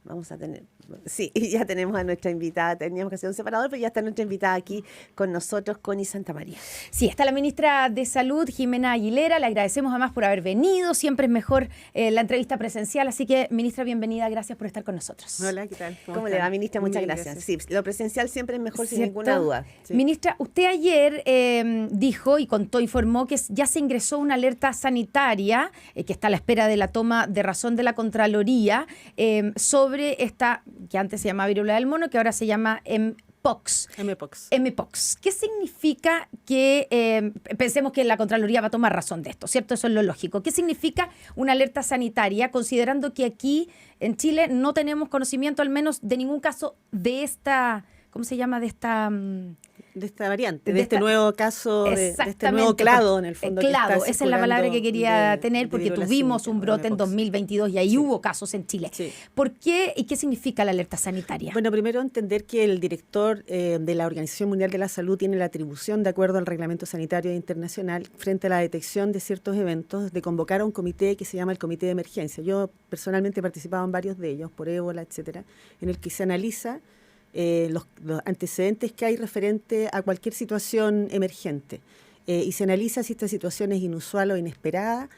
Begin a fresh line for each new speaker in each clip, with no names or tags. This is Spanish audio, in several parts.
vamos a tener, sí, ya tenemos a nuestra invitada, teníamos que hacer un separador, pero ya está nuestra invitada aquí con nosotros, Connie Santamaría.
Sí, está la ministra de Salud, Jimena Aguilera, le agradecemos además por haber venido, siempre es mejor la entrevista presencial, así que ministra, bienvenida, gracias por estar con nosotros.
Hola, ¿qué tal?
¿Cómo le va, ministra? Muchas gracias. Sí, lo presencial siempre es mejor, sin ninguna duda.
Sí. Ministra, usted ayer dijo y contó, informó que ya se ingresó una alerta sanitaria, que está a la espera de la toma de razón de la Contraloría, sobre esta, que antes se llamaba viruela del mono, que ahora se llama Mpox. Mpox. ¿Qué significa que, pensemos que la Contraloría va a tomar razón de esto, ¿cierto? Eso es lo lógico. ¿Qué significa una alerta sanitaria, considerando que aquí en Chile no tenemos conocimiento al menos de ningún caso de esta, ¿cómo se llama? De esta
variante, de este nuevo caso, de este nuevo clado en el fondo.
Clado, esa es la palabra que quería tener, porque tuvimos un brote en 2022 y ahí hubo casos en Chile. Sí. ¿Por qué y qué significa la alerta sanitaria?
Bueno, primero entender que el director de la Organización Mundial de la Salud tiene la atribución, de acuerdo al Reglamento Sanitario Internacional, frente a la detección de ciertos eventos, de convocar a un comité que se llama el Comité de Emergencia. Yo personalmente he participado en varios de ellos, por ébola, etcétera, en el que se analiza los antecedentes que hay referente a cualquier situación emergente y se analiza si esta situación es inusual o inesperada,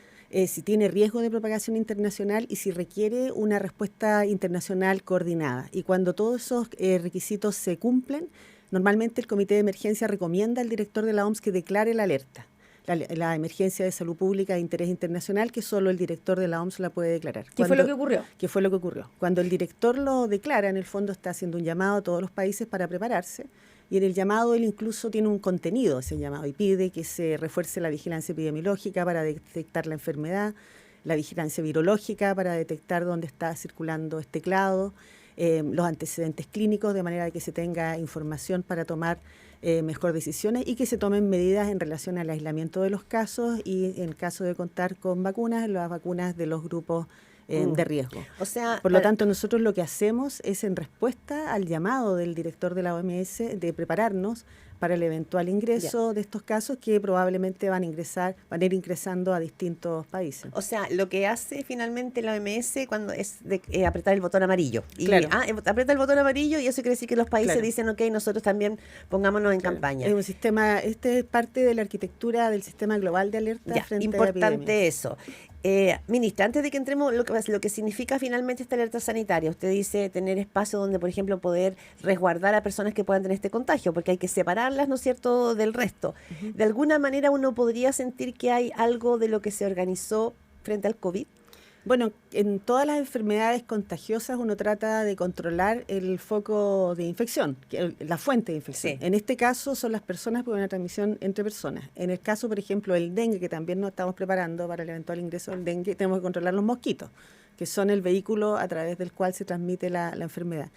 si tiene riesgo de propagación internacional y si requiere una respuesta internacional coordinada. Y cuando todos esos requisitos se cumplen, normalmente el Comité de Emergencia recomienda al director de la OMS que declare la alerta. La emergencia de salud pública de interés internacional, que solo el director de la OMS la puede declarar.
¿Qué fue lo que ocurrió?
¿Qué fue lo que ocurrió? Cuando el director lo declara, en el fondo está haciendo un llamado a todos los países para prepararse, y en el llamado él incluso tiene un contenido, ese llamado, y pide que se refuerce la vigilancia epidemiológica para detectar la enfermedad, la vigilancia virológica para detectar dónde está circulando este clado, los antecedentes clínicos, de manera que se tenga información para tomar mejor decisiones y que se tomen medidas en relación al aislamiento de los casos y en caso de contar con vacunas, las vacunas de los grupos de riesgo.
O sea,
por lo tanto, nosotros lo que hacemos es, en respuesta al llamado del director de la OMS, de prepararnos para el eventual ingreso de estos casos que probablemente van a ir ingresando a distintos países.
O sea, lo que hace finalmente la OMS cuando es apretar el botón amarillo. Y,
claro.
Aprieta el botón amarillo y eso quiere decir que los países dicen, ok, nosotros también pongámonos en campaña.
Es un sistema, este es parte de la arquitectura del sistema global de alerta frente a epidemias.
Importante eso. Ministra, antes de que entremos lo que significa finalmente esta alerta sanitaria, usted dice tener espacio donde, por ejemplo, poder resguardar a personas que puedan tener este contagio, porque hay que separarlas, ¿no es cierto?, del resto. Uh-huh. De alguna manera uno podría sentir que hay algo de lo que se organizó frente al COVID.
Bueno, en todas las enfermedades contagiosas uno trata de controlar el foco de infección, la fuente de infección. Sí. En este caso son las personas, porque hay una transmisión entre personas. En el caso, por ejemplo, del dengue, que también nos estamos preparando para el eventual ingreso del dengue, tenemos que controlar los mosquitos, que son el vehículo a través del cual se transmite la enfermedad.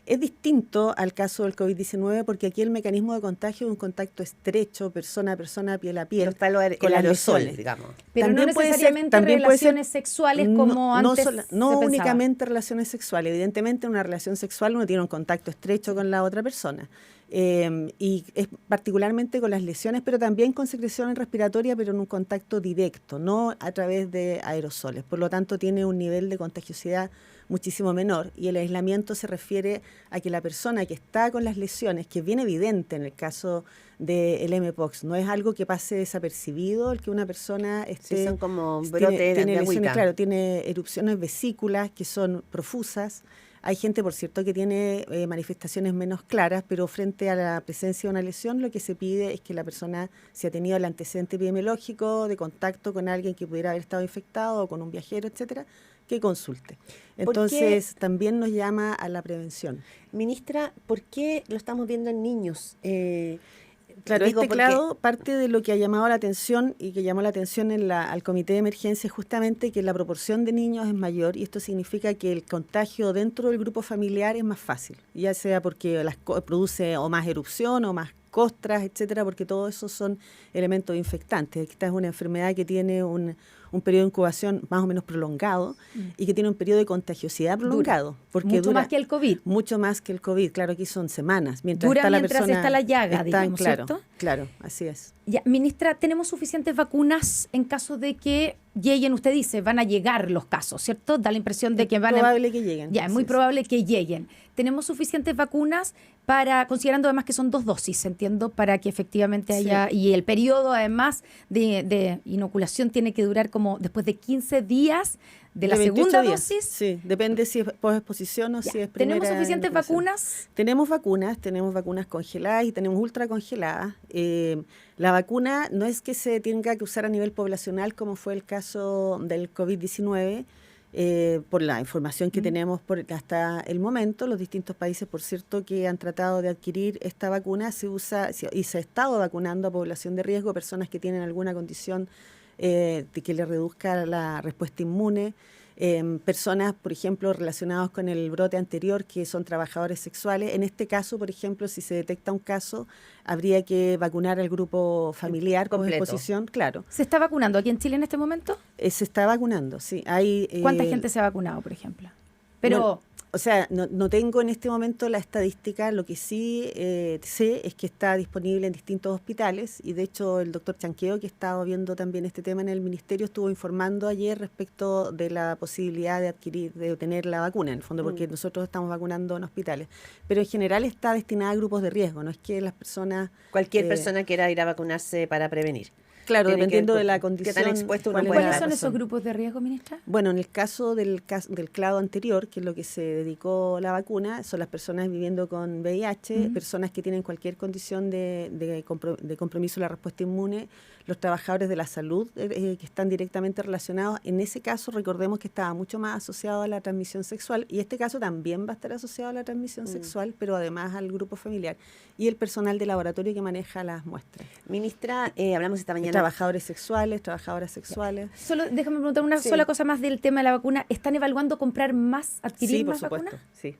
Es distinto al caso del COVID-19 porque aquí el mecanismo de contagio es un contacto estrecho, persona a persona, piel a piel,
con aerosoles, digamos.
Pero también no necesariamente relaciones sexuales como antes
no únicamente relaciones sexuales. Evidentemente en una relación sexual uno tiene un contacto estrecho con la otra persona. Y es particularmente con las lesiones, pero también con secreción respiratoria, pero en un contacto directo, no a través de aerosoles. Por lo tanto, tiene un nivel de contagiosidad muchísimo menor, y el aislamiento se refiere a que la persona que está con las lesiones, que es bien evidente en el caso del Mpox, no es algo que pase desapercibido, el que una persona
sí, son como brotes
tiene
de
lesiones, claro, tiene erupciones vesículas que son profusas. Hay gente, por cierto, que tiene manifestaciones menos claras, pero frente a la presencia de una lesión, lo que se pide es que la persona, si ha tenido el antecedente epidemiológico de contacto con alguien que pudiera haber estado infectado o con un viajero, etcétera, que consulte. Entonces, también nos llama a la prevención.
Ministra, ¿por qué lo estamos viendo en niños?
Claro, este clado, parte de lo que ha llamado la atención y que llamó la atención al Comité de Emergencia es justamente que la proporción de niños es mayor, y esto significa que el contagio dentro del grupo familiar es más fácil, ya sea porque produce o más erupción o más costras, etcétera, porque todos esos son elementos infectantes. Esta es una enfermedad que tiene un un periodo de incubación más o menos prolongado y que tiene un periodo de contagiosidad prolongado. Porque
mucho
dura
más que el COVID.
Mucho más que el COVID, claro, aquí son semanas.
Dura mientras está la llaga, digamos,
claro,
¿cierto?
Claro, así es.
Ya, ministra, ¿tenemos suficientes vacunas en caso de que lleguen? Usted dice, van a llegar los casos, ¿cierto? Da la impresión de que van a...
Es probable que lleguen.
Ya, es muy probable que lleguen. ¿Tenemos suficientes vacunas para, considerando además que son 2 dosis, entiendo, para que efectivamente haya...
Sí.
Y el periodo además de inoculación tiene que durar como después de 15 días de la
28
segunda
días.
dosis?
Sí, depende si es posexposición o
Ya.
si es primera.
¿Tenemos suficientes
inoculación.
vacunas?
Tenemos vacunas congeladas y tenemos ultra congeladas. La vacuna no es que se tenga que usar a nivel poblacional como fue el caso del COVID-19, por la información que tenemos hasta el momento. Los distintos países, por cierto, que han tratado de adquirir esta vacuna, se usa y se ha estado vacunando a población de riesgo, personas que tienen alguna condición que le reduzca la respuesta inmune. Personas, por ejemplo, relacionadas con el brote anterior, que son trabajadores sexuales. En este caso, por ejemplo, si se detecta un caso, habría que vacunar al grupo familiar con
Completo.
exposición, claro.
¿Se está vacunando aquí en Chile en este momento?
Se está vacunando, sí. Hay,
¿Cuánta gente se ha vacunado, por ejemplo? Pero...
Bueno, o sea, no tengo en este momento la estadística. Lo que sí sé es que está disponible en distintos hospitales, y de hecho el doctor Chanqueo, que estaba viendo también este tema en el ministerio, estuvo informando ayer respecto de la posibilidad de obtener la vacuna, en el fondo, porque nosotros estamos vacunando en hospitales. Pero en general está destinada a grupos de riesgo, no es que las personas...
Cualquier persona quiera ir a vacunarse para prevenir.
Claro,
Tiene que
dependiendo
ver
de la
qué
condición.
tan expuesto uno
cuál es
puede
la
¿cuáles son
razón.
esos grupos de riesgo, ministra?
Bueno, en el caso del clado anterior, que es lo que se dedicó la vacuna, son las personas viviendo con VIH, personas que tienen cualquier condición de compromiso de la respuesta inmune, los trabajadores de la salud que están directamente relacionados. En ese caso, recordemos que estaba mucho más asociado a la transmisión sexual, y este caso también va a estar asociado a la transmisión sexual, pero además al grupo familiar, y el personal de laboratorio que maneja las muestras.
Ministra, hablamos esta mañana...
Trabajadores sexuales, trabajadoras sexuales.
Solo déjame preguntar una
Sí.
sola cosa más del tema de la vacuna. ¿Están evaluando comprar más, adquirir
Sí, por
más
supuesto,
vacunas?
sí.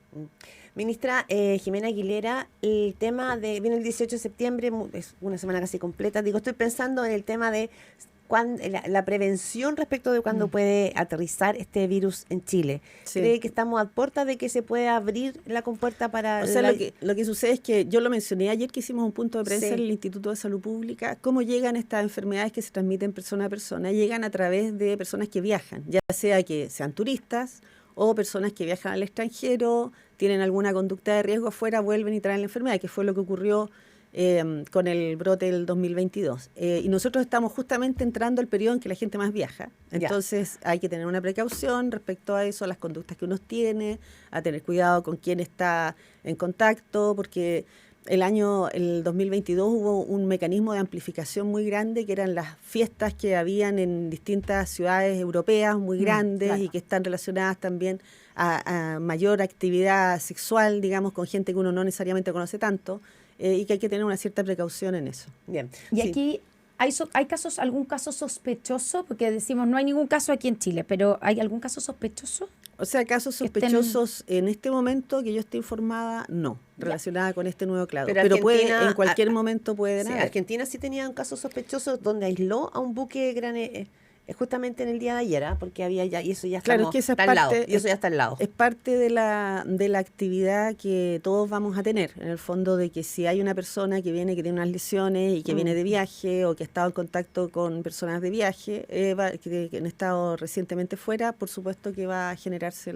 Ministra Jimena Aguilera, el tema viene el 18 de septiembre, es una semana casi completa. Digo, estoy pensando en el tema de la prevención respecto de cuándo puede aterrizar este virus en Chile.
Sí.
¿Cree que estamos a puerta de que se pueda abrir la compuerta para...
O sea, lo que sucede es que yo lo mencioné ayer que hicimos un punto de prensa
Sí.
en el Instituto de Salud Pública. ¿Cómo llegan estas enfermedades que se transmiten persona a persona? Llegan a través de personas que viajan, ya sea que sean turistas o personas que viajan al extranjero, tienen alguna conducta de riesgo afuera, vuelven y traen la enfermedad, que fue lo que ocurrió con el brote del 2022. Y nosotros estamos justamente entrando al periodo en que la gente más viaja. Entonces hay que tener una precaución respecto a eso, a las conductas que uno tiene, a tener cuidado con quién está en contacto, porque el 2022 hubo un mecanismo de amplificación muy grande, que eran las fiestas que habían en distintas ciudades europeas muy grandes,
claro.
y que están relacionadas también a mayor actividad sexual, digamos, con gente que uno no necesariamente conoce tanto, y que hay que tener una cierta precaución en eso.
Bien.
Y
Sí.
aquí hay casos, algún caso sospechoso, porque decimos no hay ningún caso aquí en Chile, pero ¿hay algún caso sospechoso?
O sea, casos
Que estén-
sospechosos en este momento que yo esté informada, no, relacionada con este nuevo clado.
Pero
Pero
Argentina-
en cualquier momento pueden
Sí,
haber.
Argentina sí tenía un caso sospechoso donde aisló a un buque justamente en el día de ayer, porque había ya, y eso ya
Claro, es
estamos,
que esa es
está al lado,
parte,
y eso ya está al lado.
es parte de la actividad que todos vamos a tener, en el fondo, de que si hay una persona que viene, que tiene unas lesiones y que viene de viaje, o que ha estado en contacto con personas de viaje, que han estado recientemente fuera, por supuesto que va a generarse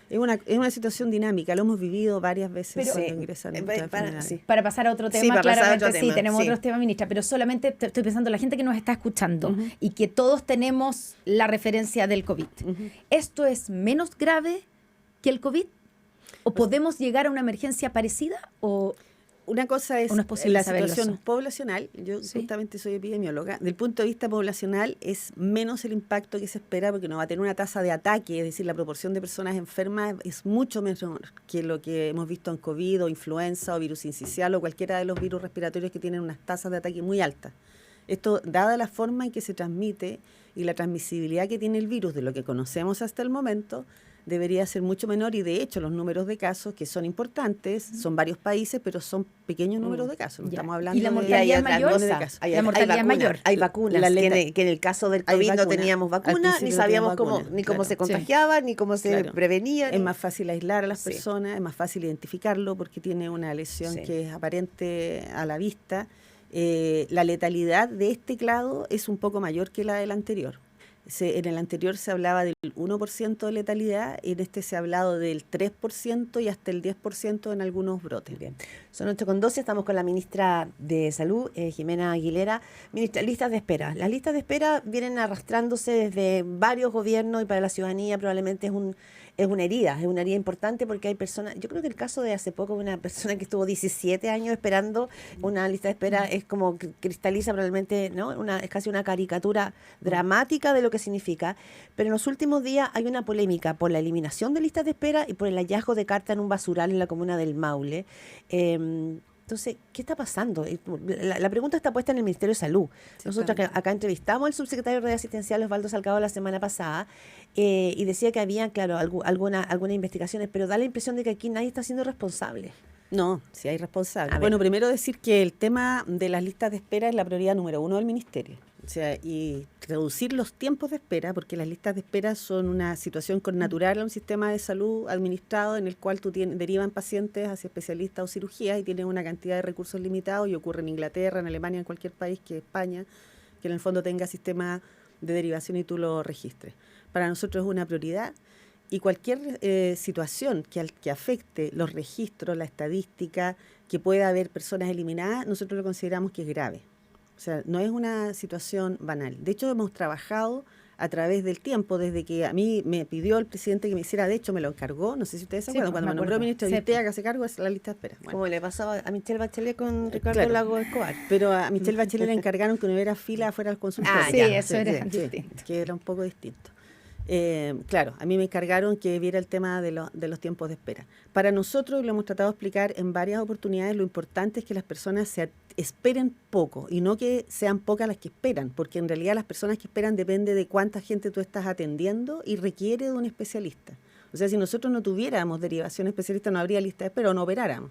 Es una situación dinámica, lo hemos vivido varias veces
Pero-
cuando
Sí.
ingresan.
Para-
estas enfermedades.
sí.
Para pasar a otro
Sí,
tema,
para pasar a
claramente
otro
sí,
tema,
tenemos
sí.
otros temas, ministra, pero solamente estoy pensando, la gente que nos está escuchando y que todos tenemos la referencia del COVID, ¿esto es menos grave que el COVID? ¿O podemos llegar a una emergencia parecida? ¿O
Una cosa es
¿O no es posible
la
saberlo
situación
eso?
poblacional. Yo
Sí.
justamente soy epidemióloga. Del punto de vista poblacional es menos el impacto que se espera, porque no va a tener una tasa de ataque, es decir, la proporción de personas enfermas es mucho menor que lo que hemos visto en COVID o influenza o virus sincicial o cualquiera de los virus respiratorios que tienen unas tasas de ataque muy altas. Esto, dada la forma en que se transmite y la transmisibilidad que tiene el virus de lo que conocemos hasta el momento, debería ser mucho menor y de hecho los números de casos que son importantes, son varios países, pero son pequeños números de casos. No
Ya.
estamos hablando
¿Y la
de
mortalidad
millones
mayor?
de casos.
La mortalidad
vacunas,
mayor.
hay vacunas,
La
que en el caso del
hay
COVID no
vacuna.
teníamos
Al
vacunas,
principio
ni
no
sabíamos
teníamos
cómo,
vacuna,
ni cómo
claro.
se contagiaba, ni cómo se
Claro.
prevenía.
Es más fácil aislar a las
Sí.
personas, es más fácil identificarlo porque tiene una lesión
Sí.
que es aparente a la vista. La letalidad de este clado es un poco mayor que la del anterior. En el anterior se hablaba del 1% de letalidad, y en este se ha hablado del 3% y hasta el 10% en algunos brotes.
Bien. Son 8:12, estamos con la ministra de Salud, Jimena Aguilera. Ministra, listas de espera. Las listas de espera vienen arrastrándose desde varios gobiernos y para la ciudadanía probablemente es una herida importante porque hay personas, yo creo que el caso de hace poco, una persona que estuvo 17 años esperando una lista de espera es como que cristaliza probablemente, ¿no? Es casi una caricatura dramática de lo que significa, pero en los últimos días hay una polémica por la eliminación de listas de espera y por el hallazgo de carta en un basural en la comuna del Maule. Entonces, ¿qué está pasando? La pregunta está puesta en el Ministerio de Salud. Nosotros acá entrevistamos al subsecretario de Redes Asistenciales, Osvaldo Salgado, la semana pasada, y decía que había, claro, algunas investigaciones, pero da la impresión de que aquí nadie está siendo responsable.
No, sí hay responsables.
A
Bueno,
ver.
primero decir que el tema de las listas de espera es la prioridad número 1 del Ministerio. O sea, y reducir los tiempos de espera, porque las listas de espera son una situación connatural a un sistema de salud administrado en el cual derivan pacientes hacia especialistas o cirugías y tienen una cantidad de recursos limitados, y ocurre en Inglaterra, en Alemania, en cualquier país que España, que en el fondo tenga sistema de derivación y tú lo registres. Para nosotros es una prioridad. Y cualquier situación que afecte los registros, la estadística, que pueda haber personas eliminadas, nosotros lo consideramos que es grave. O sea, no es una situación banal. De hecho, hemos trabajado a través del tiempo, desde que a mí me pidió el presidente que me hiciera, de hecho me lo encargó, no sé si ustedes se
Sí,
acuerdan,
pues,
cuando
me
me nombró
acuerdo.
ministro
Sí,
de usted
pues.
hágase cargo de la lista de espera. Bueno,
Como le pasaba a Michelle Bachelet con Ricardo
claro.
Lago Escobar.
pero a Michelle Bachelet le encargaron que no hubiera fila afuera del consultorio.
Ah,
Sí,
ya,
eso era distinto.
que era un poco distinto. Claro, a mí me encargaron que viera el tema de los tiempos de espera. Para nosotros, lo hemos tratado de explicar en varias oportunidades, lo importante es que las personas esperen poco y no que sean pocas las que esperan, porque en realidad las personas que esperan depende de cuánta gente tú estás atendiendo y requiere de un especialista. O sea, si nosotros no tuviéramos derivación especialista, no habría lista de espera o no operáramos.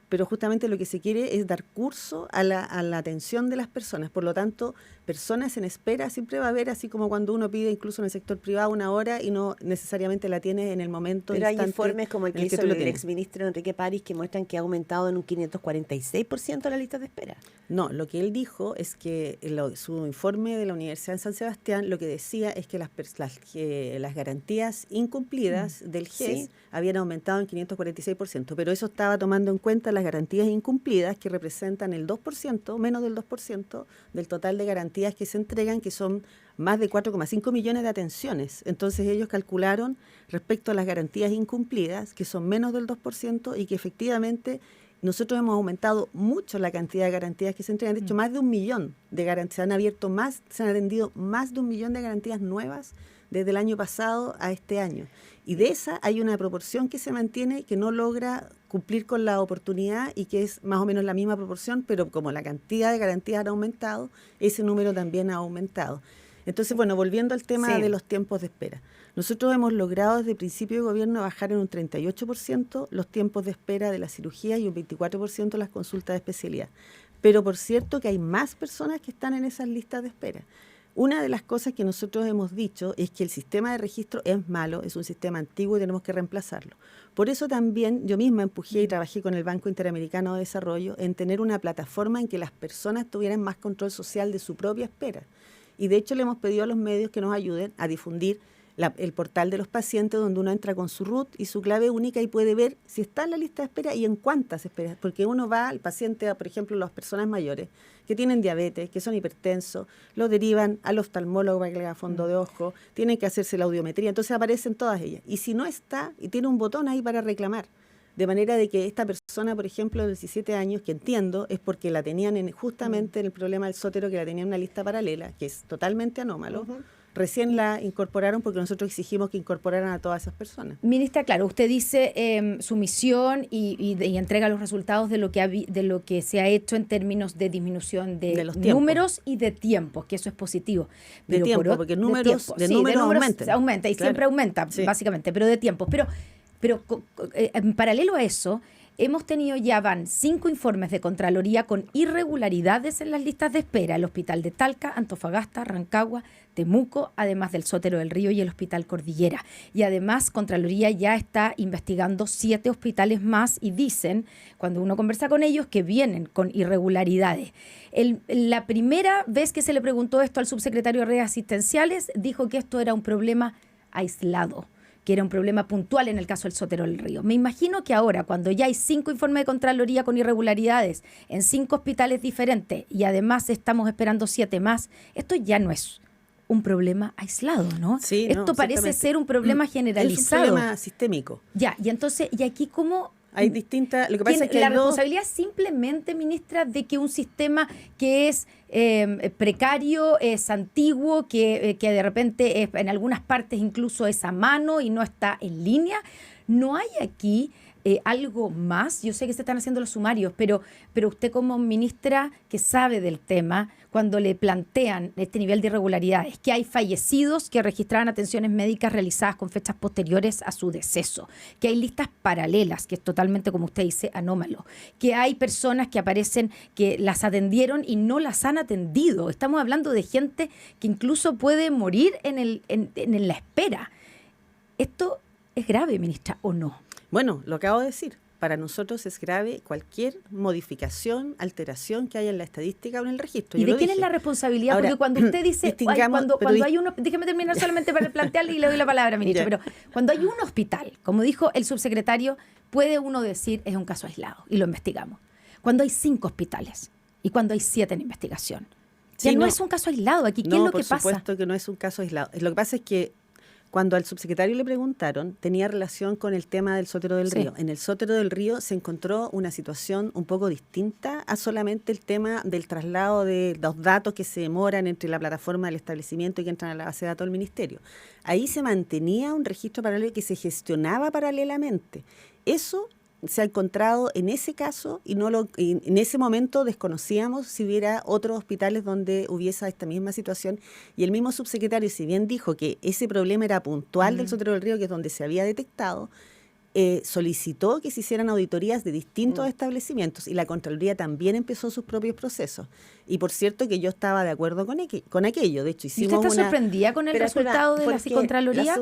Pero justamente lo que se quiere es dar curso a la atención de las personas. Por lo tanto, personas en espera siempre va a haber, así como cuando uno pide incluso en el sector privado una hora y no necesariamente la tiene en el momento
Pero hay
instante
informes como el
en
que hizo
tú lo
el
tienes.
exministro Enrique París que muestran que ha aumentado en un 546% la lista de espera.
No, lo que él dijo es que su informe de la Universidad de San Sebastián lo que decía es que las garantías incumplidas del GES
Sí.
habían aumentado en 546%, pero eso estaba tomando en cuenta las garantías incumplidas, que representan el 2%, menos del 2% del total de garantías que se entregan, que son más de 4,5 millones de atenciones. Entonces ellos calcularon respecto a las garantías incumplidas, que son menos del 2%, y que efectivamente nosotros hemos aumentado mucho la cantidad de garantías que se entregan. De hecho, más de 1 millón de garantías. Se han atendido más de 1 millón de garantías nuevas desde el año pasado a este año. Y de esa hay una proporción que se mantiene, que no logra cumplir con la oportunidad y que es más o menos la misma proporción, pero como la cantidad de garantías ha aumentado, ese número también ha aumentado. Entonces, bueno, volviendo al tema
Sí.
de los tiempos de espera. Nosotros hemos logrado desde el principio de gobierno bajar en un 38% los tiempos de espera de la cirugía y un 24% las consultas de especialidad. Pero por cierto que hay más personas que están en esas listas de espera. Una de las cosas que nosotros hemos dicho es que el sistema de registro es malo, es un sistema antiguo y tenemos que reemplazarlo. Por eso también yo misma empujé y trabajé con el Banco Interamericano de Desarrollo en tener una plataforma en que las personas tuvieran más control social de su propia espera. Y de hecho le hemos pedido a los medios que nos ayuden a difundir el portal de los pacientes, donde uno entra con su RUT y su clave única y puede ver si está en la lista de espera y en cuántas esperas. Porque uno va al paciente, por ejemplo, las personas mayores que tienen diabetes, que son hipertensos, lo derivan al oftalmólogo para que le haga fondo de ojo, tienen que hacerse la audiometría, entonces aparecen todas ellas. Y si no está, y tiene un botón ahí para reclamar. De manera de que esta persona, por ejemplo, de 17 años, que entiendo, es porque la tenían justamente en el problema del sótero, que la tenían en una lista paralela, que es totalmente anómalo. recién la incorporaron porque nosotros exigimos que incorporaran a todas esas personas.
Ministra, claro, usted dice su misión y entrega los resultados de lo que se ha hecho en términos de disminución de
los
números y de tiempos, que eso es positivo.
Pero de tiempo, porque números
aumenta y siempre aumenta, básicamente, pero de tiempos. Pero en paralelo a eso, hemos tenido van 5 informes de Contraloría con irregularidades en las listas de espera. El Hospital de Talca, Antofagasta, Rancagua, Temuco, además del Sotero del Río y el Hospital Cordillera. Y además Contraloría ya está investigando 7 hospitales más y dicen, cuando uno conversa con ellos, que vienen con irregularidades. La primera vez que se le preguntó esto al subsecretario de Redes Asistenciales, dijo que esto era un problema aislado, que era un problema puntual en el caso del Sotero del Río. Me imagino que ahora, cuando ya hay 5 informes de Contraloría con irregularidades en 5 hospitales diferentes y además estamos esperando 7 más, esto ya no es un problema aislado, ¿no?
Sí,
esto parece ser un problema generalizado.
Es un problema sistémico.
Ya, y entonces, ¿y aquí cómo?
Hay distintas. Lo que pasa es que
la responsabilidad simplemente, ministra, de que un sistema que es precario, es antiguo, que de repente en algunas partes incluso es a mano y no está en línea. ¿No hay aquí algo más? Yo sé que se están haciendo los sumarios, pero usted como ministra que sabe del tema, cuando le plantean este nivel de irregularidades, que hay fallecidos que registraban atenciones médicas realizadas con fechas posteriores a su deceso, que hay listas paralelas, que es totalmente, como usted dice, anómalo, que hay personas que aparecen que las atendieron y no las han atendido. Estamos hablando de gente que incluso puede morir en la espera. ¿Esto es grave, ministra, o no?
Bueno, lo acabo de decir. Para nosotros es grave cualquier modificación, alteración que haya en la estadística o en el registro.
¿Y de quién es la responsabilidad?
Ahora,
porque cuando usted dice, cuando hay uno, déjeme terminar solamente para plantearle y le doy la palabra, ministro, pero cuando hay un hospital, como dijo el subsecretario, puede uno decir es un caso aislado y lo investigamos. Cuando hay 5 hospitales y cuando hay 7 en investigación, ya no es un caso aislado aquí. ¿Qué es lo que pasa?
Por supuesto que no es un caso aislado. Lo que pasa es que cuando al subsecretario le preguntaron, tenía relación con el tema del Sotero del Río. En el Sotero del Río se encontró una situación un poco distinta a solamente el tema del traslado de los datos que se demoran entre la plataforma del establecimiento y que entran a la base de datos del ministerio. Ahí se mantenía un registro paralelo que se gestionaba paralelamente. Eso se ha encontrado en ese caso y en ese momento desconocíamos si hubiera otros hospitales donde hubiese esta misma situación, y el mismo subsecretario, si bien dijo que ese problema era puntual del Sotero del Río, que es donde se había detectado, solicitó que se hicieran auditorías de distintos establecimientos, y la Contraloría también empezó sus propios procesos. Y por cierto que yo estaba de acuerdo con aquello. De hecho, hicimos
¿Usted está sorprendida con el resultado de la Contraloría?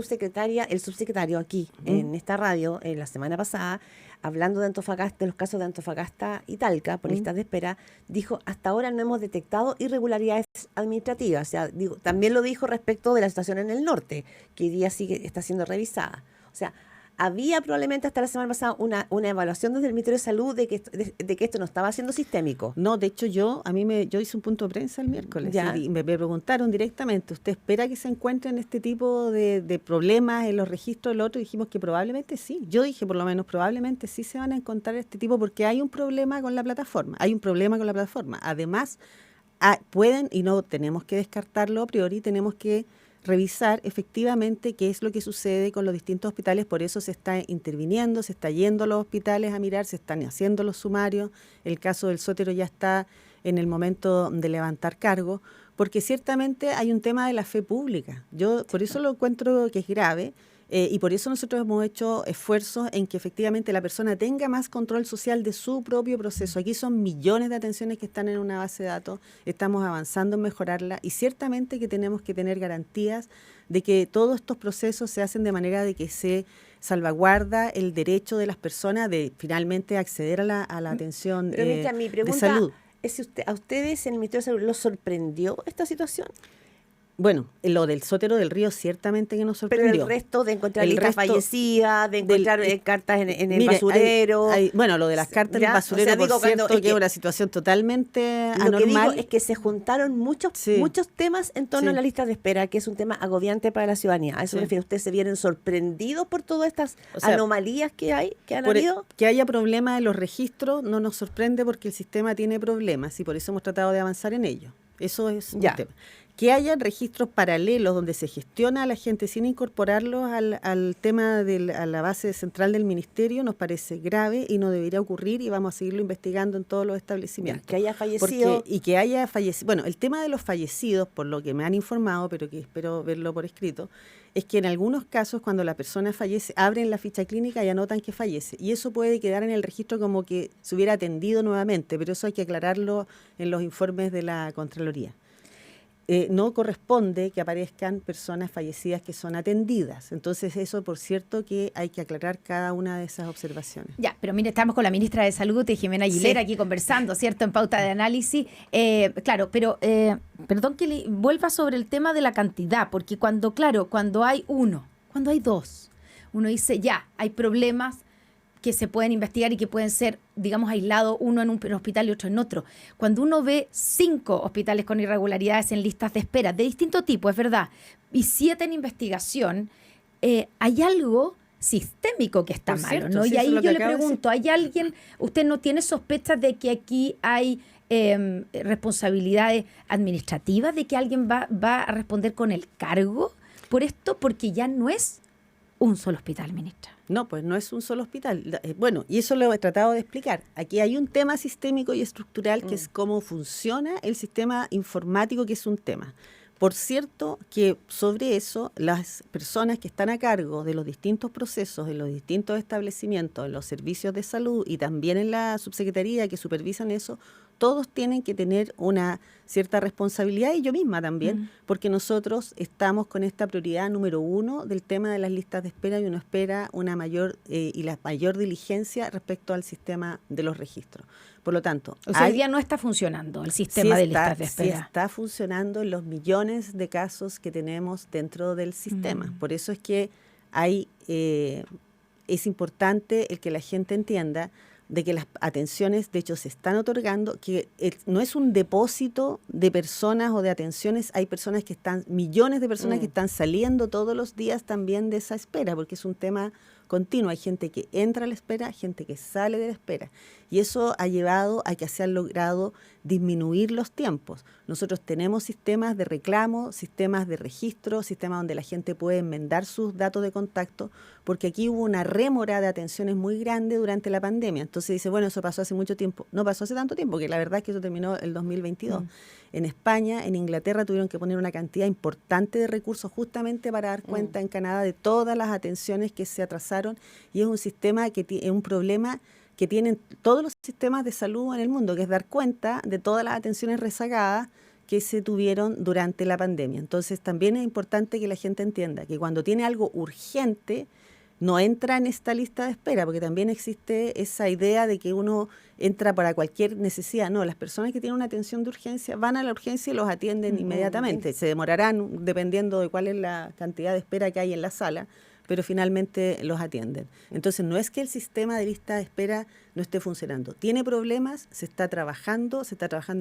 El subsecretario aquí, en esta radio, la semana pasada, hablando de Antofagasta, de los casos de Antofagasta y Talca, por listas de espera, dijo, hasta ahora no hemos detectado irregularidades administrativas. O sea, también lo dijo respecto de la situación en el norte, que hoy día está siendo revisada. O sea, había probablemente hasta la semana pasada una evaluación desde el Ministerio de Salud de que esto no estaba siendo sistémico.
No, de hecho yo hice un punto de prensa el miércoles y me preguntaron directamente, ¿usted espera que se encuentren este tipo de problemas en los registros del otro? Y dijimos que probablemente sí. Yo dije, por lo menos, probablemente sí se van a encontrar este tipo, porque hay un problema con la plataforma. Además, pueden, y no tenemos que descartarlo a priori, tenemos que revisar efectivamente qué es lo que sucede con los distintos hospitales. Por eso se está interviniendo, se está yendo a los hospitales a mirar, se están haciendo los sumarios. El caso del Sotero ya está en el momento de levantar cargo, porque ciertamente hay un tema de la fe pública. Yo por eso lo encuentro que es grave. Y por eso nosotros hemos hecho esfuerzos en que efectivamente la persona tenga más control social de su propio proceso. Aquí son millones de atenciones que están en una base de datos, estamos avanzando en mejorarla, y ciertamente que tenemos que tener garantías de que todos estos procesos se hacen de manera de que se salvaguarda el derecho de las personas de finalmente acceder a la atención
mi pregunta
de salud.
Es si ¿a ustedes en el Ministerio de Salud los sorprendió esta situación?
Bueno, lo del Sotero del Río ciertamente que nos sorprendió.
Pero el resto de encontrar listas fallecidas, de encontrar cartas en el basurero.
Bueno, lo de las cartas en el basurero, por cierto, que es una situación totalmente anormal. Lo que digo
es que se juntaron muchos temas en torno a la lista de espera, que es un tema agobiante para la ciudadanía. A eso me refiero. ¿Ustedes se vienen sorprendidos por todas estas anomalías que han habido?
Que haya problemas en los registros no nos sorprende, porque el sistema tiene problemas y por eso hemos tratado de avanzar en ello. Eso es un tema. Que hayan registros paralelos donde se gestiona a la gente sin incorporarlos al tema a la base central del ministerio nos parece grave y no debería ocurrir y vamos a seguirlo investigando en todos los establecimientos.
Que haya fallecido.
Y que haya fallecido. Bueno, el tema de los fallecidos, por lo que me han informado, pero que espero verlo por escrito, es que en algunos casos cuando la persona fallece, abren la ficha clínica y anotan que fallece. Y eso puede quedar en el registro como que se hubiera atendido nuevamente, pero eso hay que aclararlo en los informes de la Contraloría. No corresponde que aparezcan personas fallecidas que son atendidas. Entonces eso, por cierto, que hay que aclarar cada una de esas observaciones.
Ya, pero mire, estamos con la ministra de Salud, Jimena Aguilera, aquí conversando, ¿cierto?, en Pauta de Análisis. Claro, pero perdón que le vuelva sobre el tema de la cantidad, porque cuando hay uno, cuando hay dos, uno dice, ya, hay problemas que se pueden investigar y que pueden ser, digamos, aislados, uno en un hospital y otro en otro. Cuando uno ve 5 hospitales con irregularidades en listas de espera, de distinto tipo, es verdad, y 7 en investigación, hay algo sistémico que está malo, ¿no?
Sí,
y ahí yo le
pregunto,
pregunto, ¿hay alguien, usted no tiene sospechas de que aquí hay responsabilidades administrativas, de que alguien va a responder con el cargo por esto? Porque ya no es un solo hospital, ministra.
No, pues no es un solo hospital. Bueno, y eso lo he tratado de explicar. Aquí hay un tema sistémico y estructural que es cómo funciona el sistema informático, que es un tema. Por cierto, que sobre eso las personas que están a cargo de los distintos procesos, de los distintos establecimientos, en los servicios de salud y también en la subsecretaría que supervisan eso, todos tienen que tener una cierta responsabilidad y yo misma también, porque nosotros estamos con esta prioridad número 1 del tema de las listas de espera y uno espera una mayor y la mayor diligencia respecto al sistema de los registros. Por lo tanto,
o sea, hoy día no está funcionando el sistema de listas de espera.
Sí está funcionando en los millones de casos que tenemos dentro del sistema. Por eso es que es importante el que la gente entienda de que las atenciones, de hecho, se están otorgando, que no es un depósito de personas o de atenciones, hay personas que están, millones de personas que están saliendo todos los días también de esa espera, porque es un tema continuo. Hay gente que entra a la espera, gente que sale de la espera. Y eso ha llevado a que se han logrado disminuir los tiempos. Nosotros tenemos sistemas de reclamo, sistemas de registro, sistemas donde la gente puede enmendar sus datos de contacto, porque aquí hubo una rémora de atenciones muy grande durante la pandemia. Entonces dice, bueno, eso pasó hace mucho tiempo. No pasó hace tanto tiempo, que la verdad es que eso terminó el 2022. En España, en Inglaterra tuvieron que poner una cantidad importante de recursos justamente para dar cuenta en Canadá de todas las atenciones que se atrasaron, y es un sistema que es un problema que tienen todos los sistemas de salud en el mundo, que es dar cuenta de todas las atenciones rezagadas que se tuvieron durante la pandemia. Entonces también es importante que la gente entienda que cuando tiene algo urgente, no entra en esta lista de espera, porque también existe esa idea de que uno entra para cualquier necesidad. No, las personas que tienen una atención de urgencia van a la urgencia y los atienden inmediatamente. Se demorarán dependiendo de cuál es la cantidad de espera que hay en la sala, pero finalmente los atienden. Entonces no es que el sistema de lista de espera no esté funcionando. Tiene problemas, se está trabajando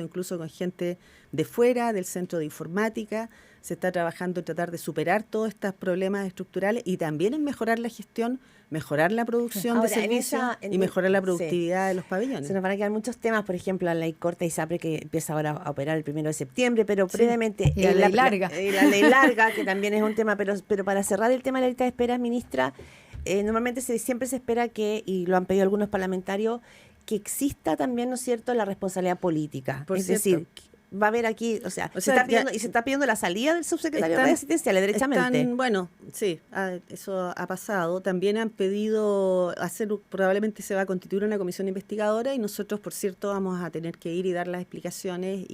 incluso con gente de fuera, del centro de informática, se está trabajando en tratar de superar todos estos problemas estructurales y también en mejorar la gestión, mejorar la producción de servicios y mejorar la productividad de los pabellones.
Se nos van a quedar muchos temas, por ejemplo, la ley corta y ISAPRE que empieza ahora a operar el 1 de septiembre, pero previamente
y la ley larga.
La ley larga, que también es un tema, pero para cerrar el tema de la lista de espera, ministra, normalmente siempre se espera que, y lo han pedido algunos parlamentarios, que exista también, ¿no es cierto?, la responsabilidad política. Decir, va a haber aquí, se está pidiendo la salida del subsecretario de asistenciales, derechamente.
Bueno, sí, eso ha pasado. También han pedido probablemente se va a constituir una comisión investigadora y nosotros, por cierto, vamos a tener que ir y dar las explicaciones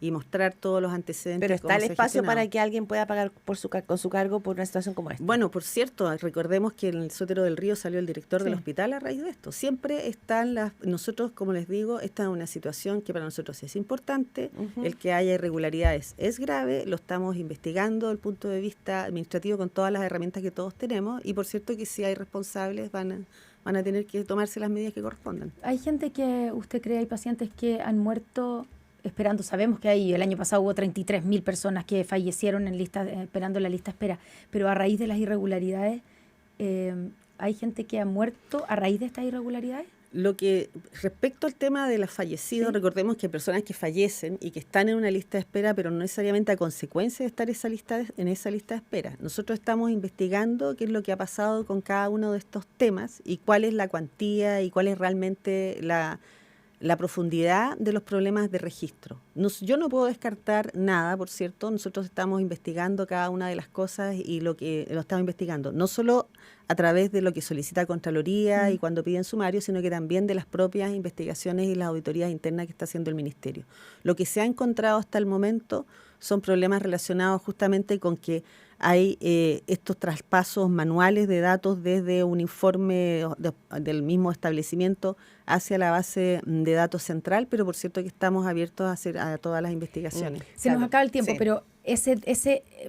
y mostrar todos los antecedentes.
Pero está el espacio para que alguien pueda pagar con su cargo por una situación como esta.
Bueno, por cierto, recordemos que en el Sotero del Río salió el director del hospital a raíz de esto. Siempre están nosotros, como les digo, esta es una situación que para nosotros es importante. El que haya irregularidades es grave, lo estamos investigando desde el punto de vista administrativo con todas las herramientas que todos tenemos, y por cierto que si hay responsables van a tener que tomarse las medidas que correspondan.
Hay gente que usted cree, hay pacientes que han muerto esperando. Sabemos que el año pasado hubo 33.000 personas que fallecieron esperando la lista de espera, pero a raíz de las irregularidades, ¿hay gente que ha muerto a raíz de estas irregularidades?
Lo que respecto al tema de los fallecidos,
Sí.
recordemos que hay personas que fallecen y que están en una lista de espera, pero no necesariamente a consecuencia de estar en esa lista de espera. Nosotros estamos investigando qué es lo que ha pasado con cada uno de estos temas y cuál es la cuantía y cuál es realmente la profundidad de los problemas de registro. Yo no puedo descartar nada, por cierto. Nosotros estamos investigando cada una de las cosas y lo estamos investigando, no solo a través de lo que solicita Contraloría y cuando piden sumario, sino que también de las propias investigaciones y las auditorías internas que está haciendo el Ministerio. Lo que se ha encontrado hasta el momento son problemas relacionados justamente con que hay estos traspasos manuales de datos desde un informe del mismo establecimiento hacia la base de datos central, pero por cierto que estamos abiertos a hacer a todas las investigaciones.
Se nos acaba el tiempo,
sí.
pero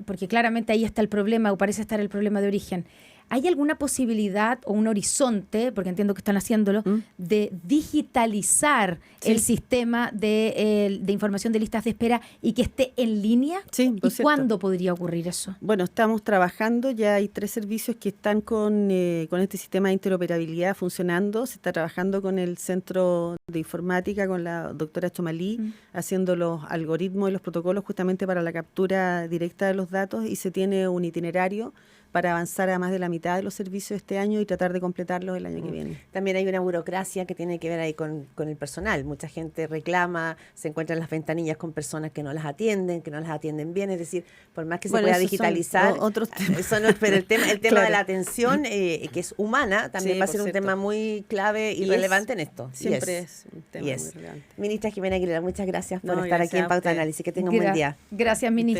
porque claramente ahí está el problema, o parece estar el problema de origen. ¿Hay alguna posibilidad o un horizonte, porque entiendo que están haciéndolo, de digitalizar el sistema de información de listas de espera y que esté en línea?
Sí, por
¿Y
cierto.
cuándo podría ocurrir eso?
Bueno, estamos trabajando, ya hay 3 servicios que están con este sistema de interoperabilidad funcionando. Se está trabajando con el Centro de Informática, con la doctora Chomalí, haciendo los algoritmos y los protocolos justamente para la captura directa de los datos, y se tiene un itinerario para avanzar a más de la mitad de los servicios este año y tratar de completarlos el año que viene.
También hay una burocracia que tiene que ver ahí con el personal. Mucha gente reclama, se encuentran las ventanillas con personas que no las atienden bien. Es decir, por más que se
Bueno,
pueda
esos son
digitalizar,
otros temas.
eso no, pero el tema
Claro.
de la atención, que es humana, también
Sí,
va a
por
ser un
cierto.
tema muy clave y
Y
relevante en esto.
Siempre es un tema
Y
muy relevante.
Ministra Jimena Aguilera, muchas gracias por
No,
estar aquí
gracias
en
a
Pauta
usted.
Análisis. Que tenga un buen día.
Gracias, ministra.